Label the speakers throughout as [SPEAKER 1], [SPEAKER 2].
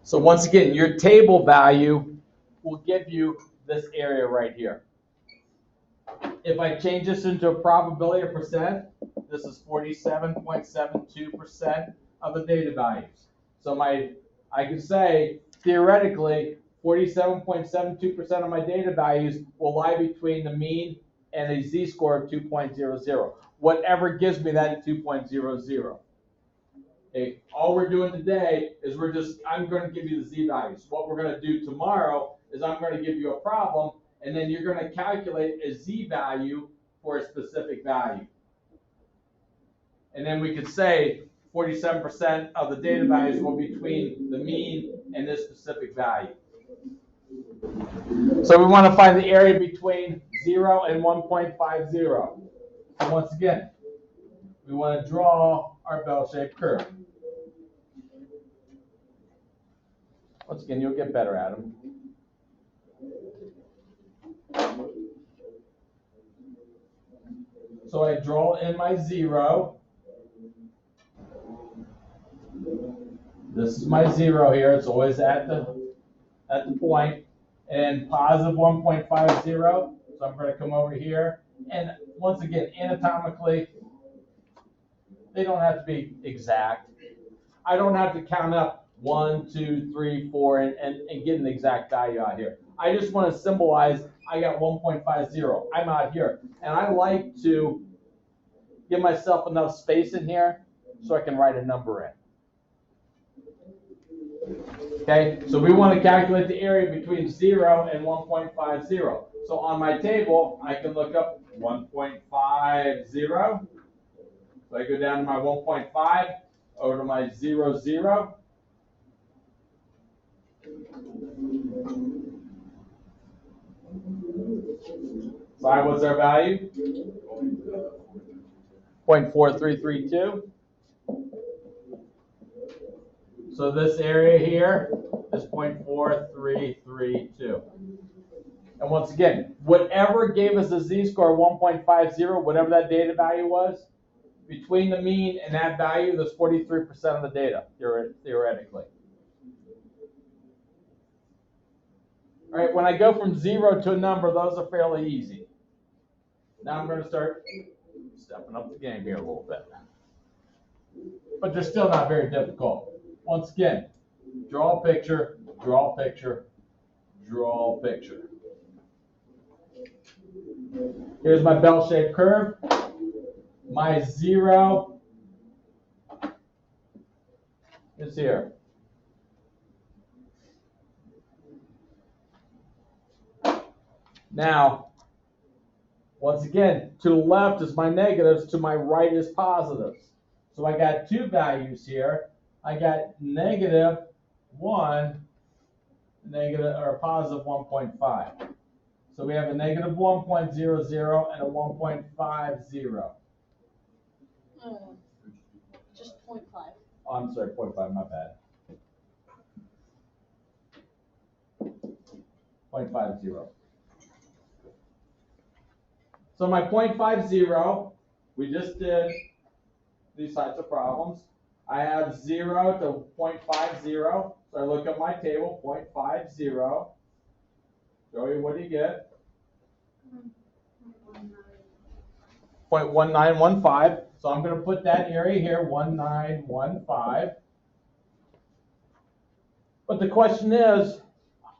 [SPEAKER 1] So once again, your table value will give you this area right here. If I change this into a probability or percent, this is 47.72% of the data values. So I can say, theoretically, 47.72% of my data values will lie between the mean and a z-score of 2.00. Whatever gives me that 2.00. Okay, all we're doing today is I'm going to give you the z-values. What we're going to do tomorrow is I'm going to give you a problem, and then you're going to calculate a z-value for a specific value. And then we could say 47% of the data values will be between the mean and this specific value. So we want to find the area between 0 and 1.50. So once again, we want to draw our bell-shaped curve. Once again, you'll get better at them. So I draw in my 0. This is my 0 here. It's always at the point. And positive 1.50. So I'm going to come over here. And once again, anatomically, they don't have to be exact. I don't have to count up 1, 2, 3, 4, and get an exact value out here. I just want to symbolize I got 1.50. I'm out here. And I like to give myself enough space in here so I can write a number in. Okay, so we want to calculate the area between 0 and 1.50. So on my table, I can look up 1.50. So I go down to my 1.5, over to my 0, 0. So what's our value? 0.4332. So this area here is 0.4332. And once again, whatever gave us a z-score of 1.50, whatever that data value was, between the mean and that value, there's 43% of the data, theoretically. All right, when I go from 0 to a number, those are fairly easy. Now I'm going to start stepping up the game here a little bit. But they're still not very difficult. Once again, draw a picture, draw a picture, draw a picture. Here's my bell-shaped curve. My 0 is here. Now, once again, to the left is my negatives, to my right is positives. So I got two values here. I got negative 1, or positive 1.5. So we have a negative 1.00 and a 1.50.
[SPEAKER 2] Just 0.5.
[SPEAKER 1] Oh, I'm sorry, 0.5, my bad. 0.50. So my 0.50, we just did these types of problems. I have 0 to 0.50. So I look at my table, 0.50. Show you, what do you get? 0.1915. So I'm going to put that area here, 1915. But the question is,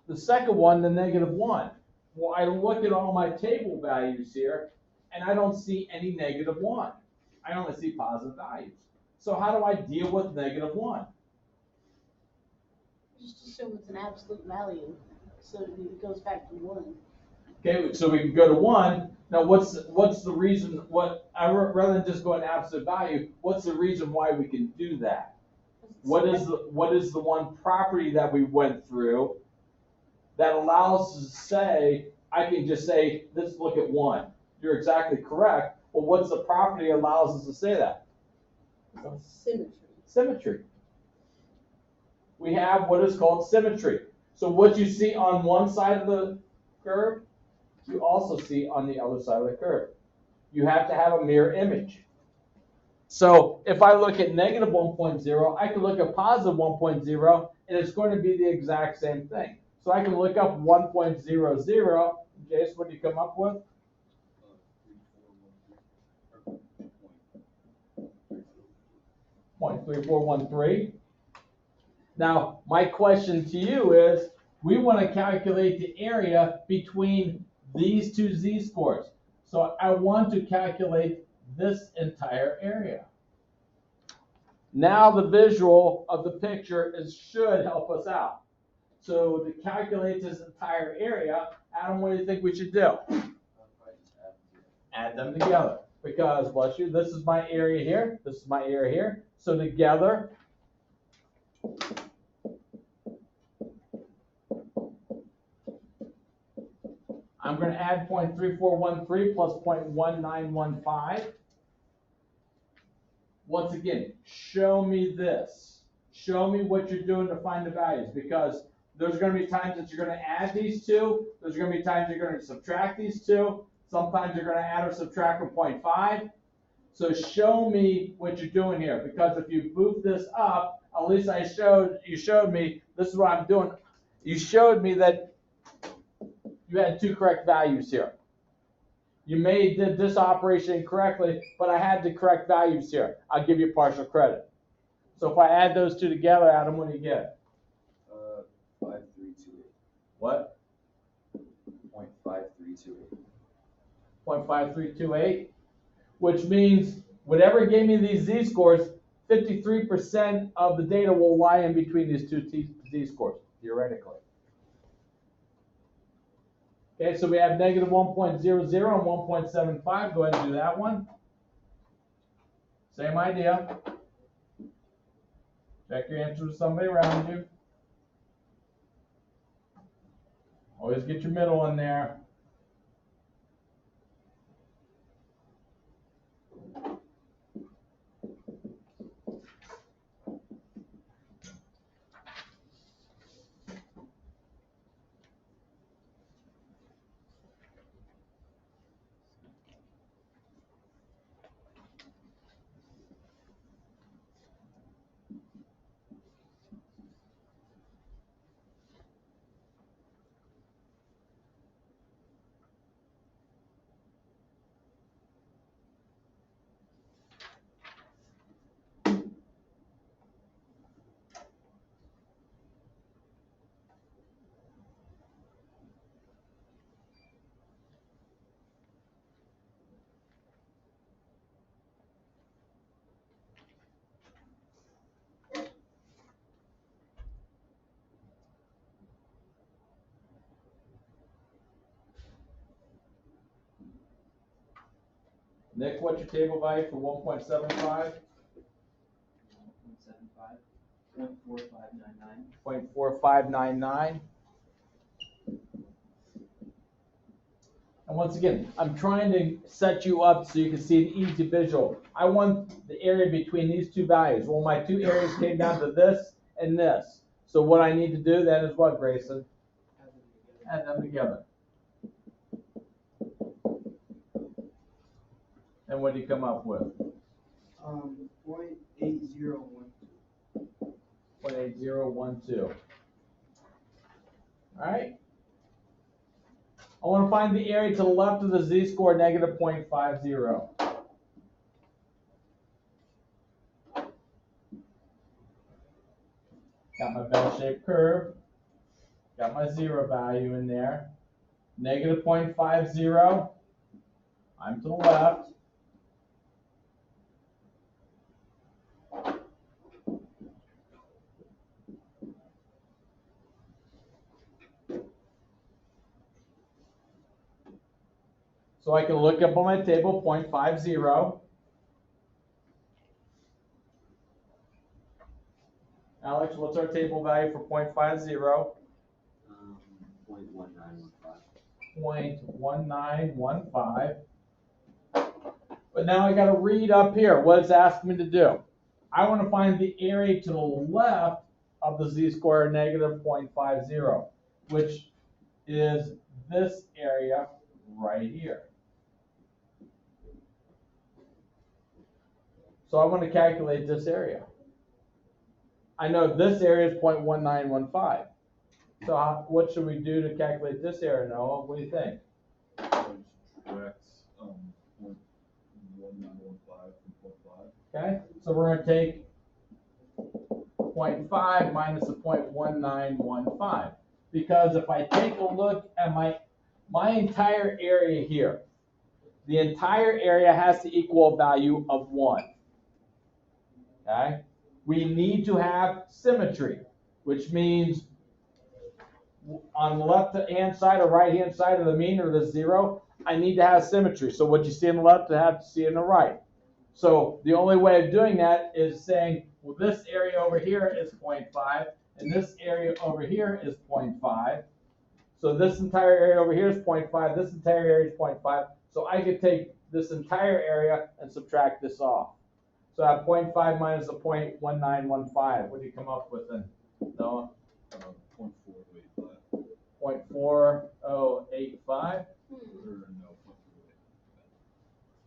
[SPEAKER 1] the second one, the negative 1. Well, I look at all my table values here, and I don't see any negative 1. I only see positive values. So how do I deal with negative 1?
[SPEAKER 2] Just assume it's an absolute value, so it goes back to 1.
[SPEAKER 1] Okay, so we can go to 1. Now, what's the reason? Rather than just going absolute value, what's the reason why we can do that? What is the one property that we went through that allows us to say, I can just say, let's look at 1. You're exactly correct. Well, what's the property that allows us to say that?
[SPEAKER 2] Symmetry.
[SPEAKER 1] Symmetry. We have what is called symmetry. So what you see on one side of the curve, you also see on the other side of the curve. You have to have a mirror image. So if I look at negative 1.0, I can look at positive 1.0, and it's going to be the exact same thing. So I can look up 1.00. Jace, what do you come up with? 0.3413. Now, my question to you is, we want to calculate the area between these two z-scores. So I want to calculate this entire area. Now the visual of the picture should help us out. So to calculate this entire area, Adam, what do you think we should do? Add them together. Because, bless you, this is my area here, this is my area here. So together, I'm going to add 0.3413 plus 0.1915. Once again, show me this. Show me what you're doing to find the values, because there's going to be times that you're going to add these two. There's going to be times you're going to subtract these two. Sometimes you're going to add or subtract from 0.5. So show me what you're doing here, because if you move this up, at least you showed me this is what I'm doing. You showed me that you had two correct values here. You did this operation incorrectly, but I had the correct values here. I'll give you partial credit. So if I add those two together, Adam, what do you get?
[SPEAKER 3] 5328.
[SPEAKER 1] What?
[SPEAKER 3] 0.5328.
[SPEAKER 1] 0.5328, which means whatever gave me these z-scores, 53% of the data will lie in between these two z-scores, theoretically. Okay, so we have negative 1.00 and 1.75. Go ahead and do that one. Same idea. Check your answer with somebody around you. Always get your middle in there. Nick, what's your table value for 1.75?
[SPEAKER 4] 1.75, 0.4599.
[SPEAKER 1] 0.4599. And once again, I'm trying to set you up so you can see an easy visual. I want the area between these two values. Well, my two areas came down to this and this. So what I need to do then is what, Grayson? Add them together. And what do you come up with?
[SPEAKER 4] 0.8012.
[SPEAKER 1] 0.8012. All right. I want to find the area to the left of the z-score, negative 0.50. Got my bell-shaped curve. Got my zero value in there. Negative 0.50. I'm to the left. So I can look up on my table 0.50. Alex, what's our table value for 0.50?
[SPEAKER 3] 0.1915.
[SPEAKER 1] 0.1915. But now I got to read up here what it's asking me to do. I want to find the area to the left of the z-square, negative 0.50, which is this area right here. So I want to calculate this area. I know this area is 0.1915. So what should we do to calculate this area, Noah? What do you think?
[SPEAKER 3] Subtract 0.1915 from 0.5.
[SPEAKER 1] Okay, so we're going to take 0.5 minus the 0.1915. Because if I take a look at my entire area here, the entire area has to equal a value of 1. Okay? We need to have symmetry, which means on the left-hand side or right-hand side of the mean or the 0, I need to have symmetry. So what you see on the left, I have to see on the right. So the only way of doing that is saying, well, this area over here is 0.5, and this area over here is 0.5. So this entire area over here is 0.5, this entire area is 0.5. So I could take this entire area and subtract this off. So I have 0.5 minus the 0.1915. What do you come up with then, Noah?
[SPEAKER 3] 0.4085.
[SPEAKER 1] 0.4085?
[SPEAKER 3] Or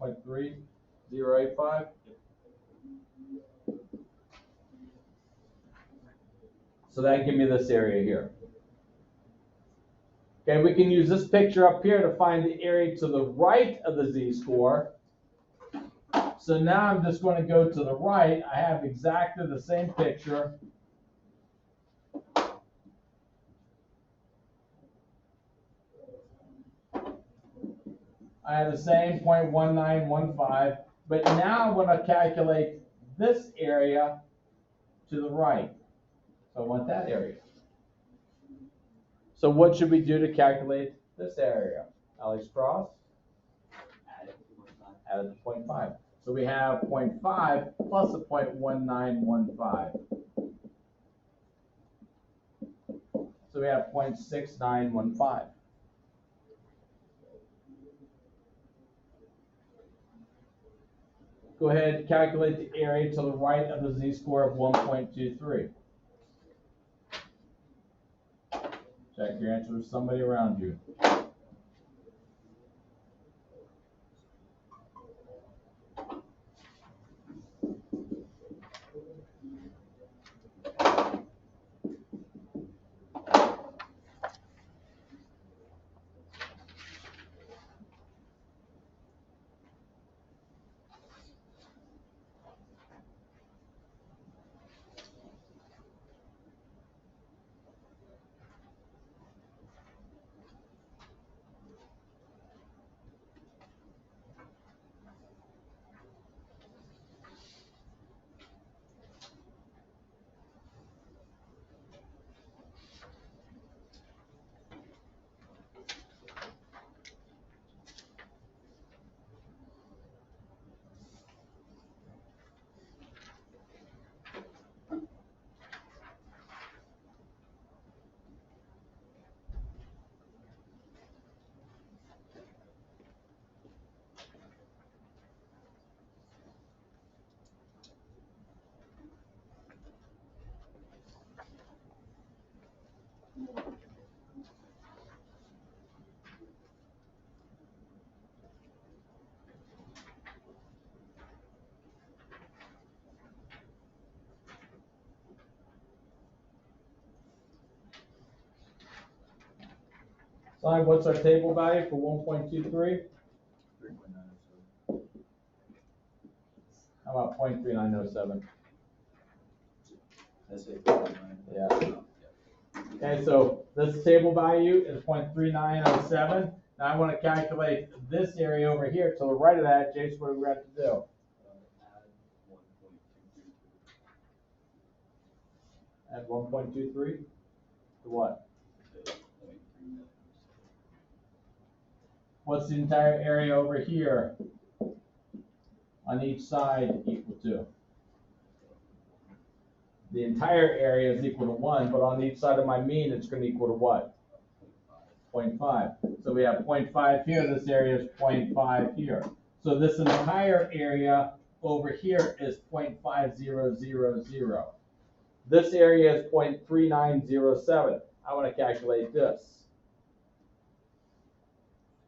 [SPEAKER 3] no,
[SPEAKER 1] 0.3085? So that give me this area here. Okay, we can use this picture up here to find the area to the right of the z-score. So now I'm just going to go to the right. I have exactly the same picture. I have the same 0.1915, but now I want to calculate this area to the right. So I want that area. So what should we do to calculate this area? Alex Cross? Add it to 0.5. So we have 0.5 plus a 0.1915. So we have 0.6915. Go ahead and calculate the area to the right of the z-score of 1.23. Check your answer with somebody around you. Simon, what's our table value for 1.23?
[SPEAKER 3] 3.907.
[SPEAKER 1] How about 0.3907?
[SPEAKER 3] That's 8.9.
[SPEAKER 1] Yeah. Okay, so this table value is 0.3907. Now I want to calculate this area over here to the right of that. Jason, what do we have to do?
[SPEAKER 3] Add 1.23.
[SPEAKER 1] Add 1.23 to what? What's the entire area over here on each side equal to? The entire area is equal to 1, but on each side of my mean, it's going to equal to what? 0.5. So we have 0.5 here. This area is 0.5 here. So this entire area over here is 0.5000. This area is 0.3907. I want to calculate this.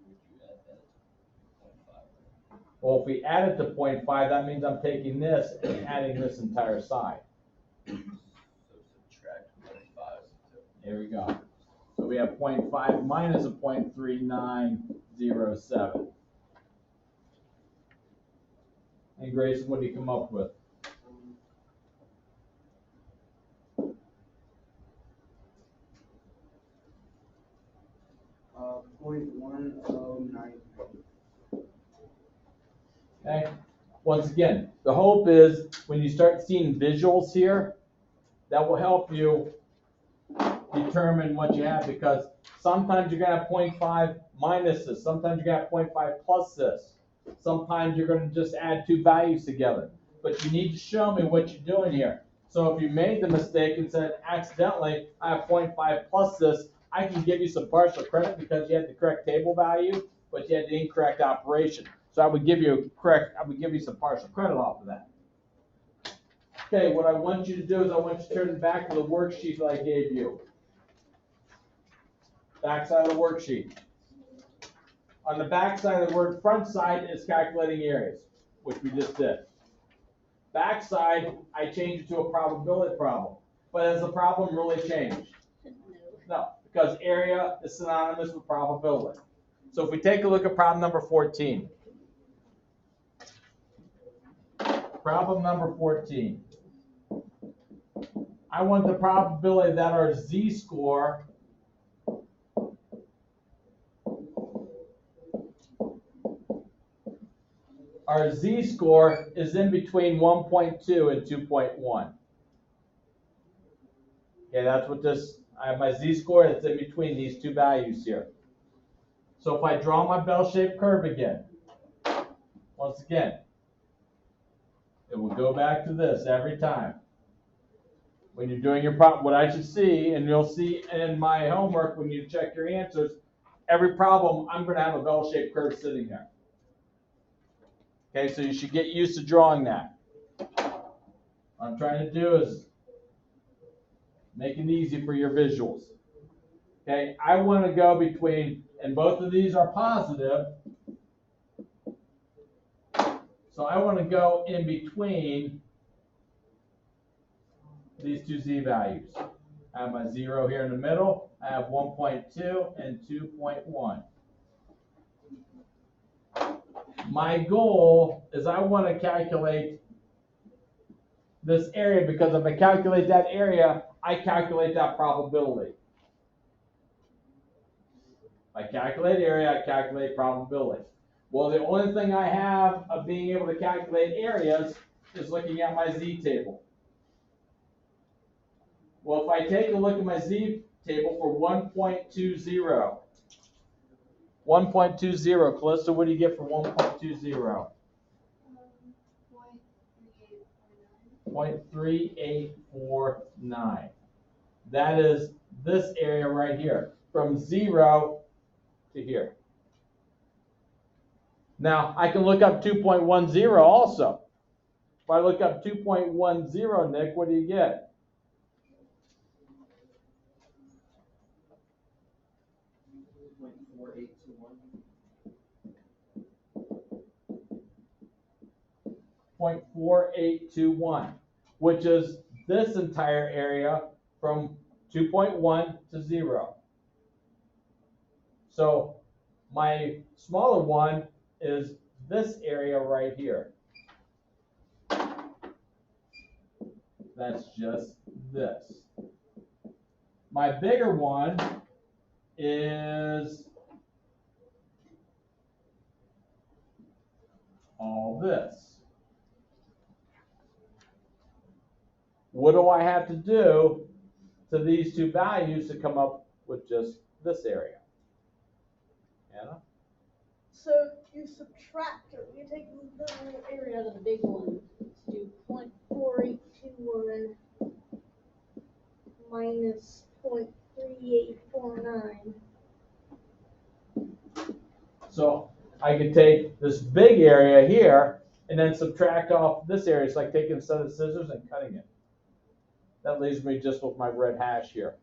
[SPEAKER 3] Would you add that 0.5?
[SPEAKER 1] Well, if we add it to 0.5, that means I'm taking this and adding this entire side.
[SPEAKER 3] So subtract 0.5.
[SPEAKER 1] Here we go. So we have 0.5 minus a 0.3907. And Grayson, what do you come up with?
[SPEAKER 4] 0.1093.
[SPEAKER 1] Okay. Once again, the hope is when you start seeing visuals here, that will help you determine what you have, because sometimes you're gonna have 0.5 minus this, sometimes you're gonna have 0.5 plus this, sometimes you're gonna just add two values together. But you need to show me what you're doing here. So if you made the mistake and said accidentally, I have 0.5 plus this, I can give you some partial credit because you had the correct table value, but you had the incorrect operation. So I would give you some partial credit off of that. Okay, what I want you to do is I want you to turn it back to the worksheet that I gave you. Back side of the worksheet. On the back side of the word, front side is calculating areas, which we just did. Back side, I changed it to a probability problem. But has the problem really changed? No, because area is synonymous with probability. So if we take a look at problem number 14. Problem number 14. I want the probability that our z-score is in between 1.2 and 2.1. Okay, that's what this, I have my z-score, it's in between these two values here. So if I draw my bell-shaped curve again, once again, it will go back to this every time. When you're doing your problem, what I should see, and you'll see in my homework when you check your answers, every problem, I'm going to have a bell-shaped curve sitting there. Okay, so you should get used to drawing that. What I'm trying to do is make it easy for your visuals. Okay, I want to go between, and both of these are positive, so I want to go in between these two z values. I have my 0 here in the middle. I have 1.2 and 2.1. My goal is I want to calculate this area, because if I calculate that area, I calculate that probability. If I calculate area, I calculate probability. Well, the only thing I have of being able to calculate areas is looking at my z table. Well, if I take a look at my z table for 1.20, 1.20, Calista, what do you get for 1.20? 0.3849. That is this area right here, from 0 to here. Now, I can look up 2.10 also. If I look up 2.10, Nick, what do you get? 0.4821, which is this entire area from 2.1 to 0. So my smaller one is this area right here. That's just this. My bigger one is all this. What do I have to do to these two values to come up with just this area? Anna?
[SPEAKER 2] So you subtract, or you take the little area out of the big one, to do 0.4821 minus 0.3849.
[SPEAKER 1] So I could take this big area here and then subtract off this area. It's like taking a set of scissors and cutting it. That leaves me just with my red hash here.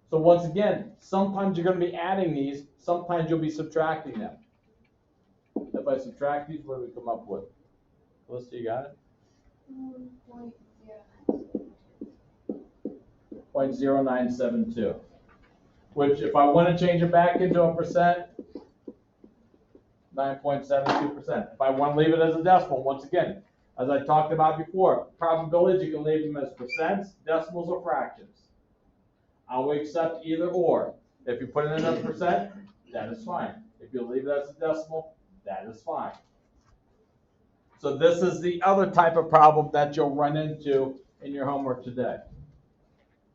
[SPEAKER 1] So once again, sometimes you're going to be adding these, sometimes you'll be subtracting them. If I subtract these, what do we come up with? Melissa, you got it? 0.0972. Which, if I want to change it back into a percent, 9.72%. If I want to leave it as a decimal, once again, as I talked about before, probabilities, you can leave them as percents, decimals, or fractions. I will accept either or. If you put it in a percent, that is fine. If you leave it as a decimal, that is fine. So this is the other type of problem that you'll run into in your homework today.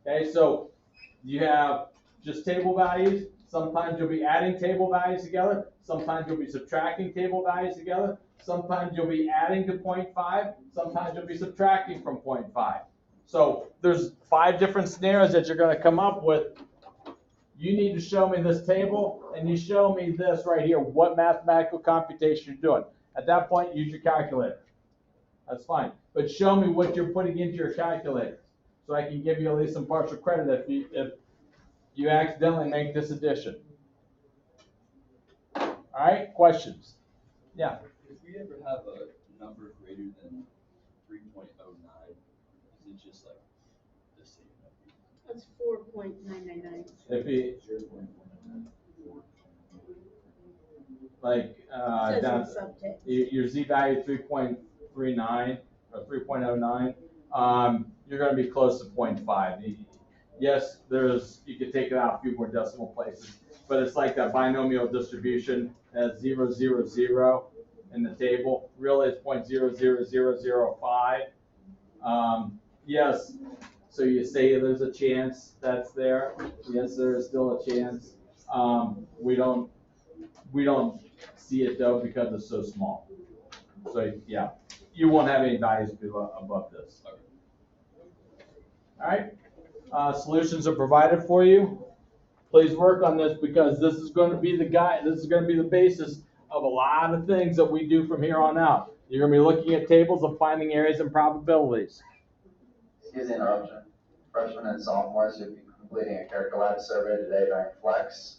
[SPEAKER 1] Okay, so you have just table values. Sometimes you'll be adding table values together. Sometimes you'll be subtracting table values together. Sometimes you'll be adding to 0.5. Sometimes you'll be subtracting from 0.5. So there's 5 different scenarios that you're going to come up with. You need to show me this table, and you show me this right here, what mathematical computation you're doing. At that point, use your calculator. That's fine. But show me what you're putting into your calculator, so I can give you at least some partial credit if you accidentally make this addition. All right, questions? Yeah.
[SPEAKER 3] If we ever have a number greater than 3.09, is it just like the same number?
[SPEAKER 2] That's 4.999.
[SPEAKER 1] If you like
[SPEAKER 2] Says
[SPEAKER 1] down
[SPEAKER 2] in subtext.
[SPEAKER 1] your z value 3.39 or 3.09, you're going to be close to 0.5. Yes, you could take it out a few more decimal places, but it's like that binomial distribution as 0, 0, 0 in the table. Really, it's 0.00005. Yes, so you say there's a chance that's there. Yes, there is still a chance. We don't see it though because it's so small. So yeah, you won't have any values above this. All right. Solutions are provided for you. Please work on this because this is going to be the guide. This is going to be the basis of a lot of things that we do from here on out. You're going to be looking at tables of finding areas and probabilities.
[SPEAKER 5] Excuse the interruption. Freshmen and sophomores, you'll be completing a character lab survey today during Flex.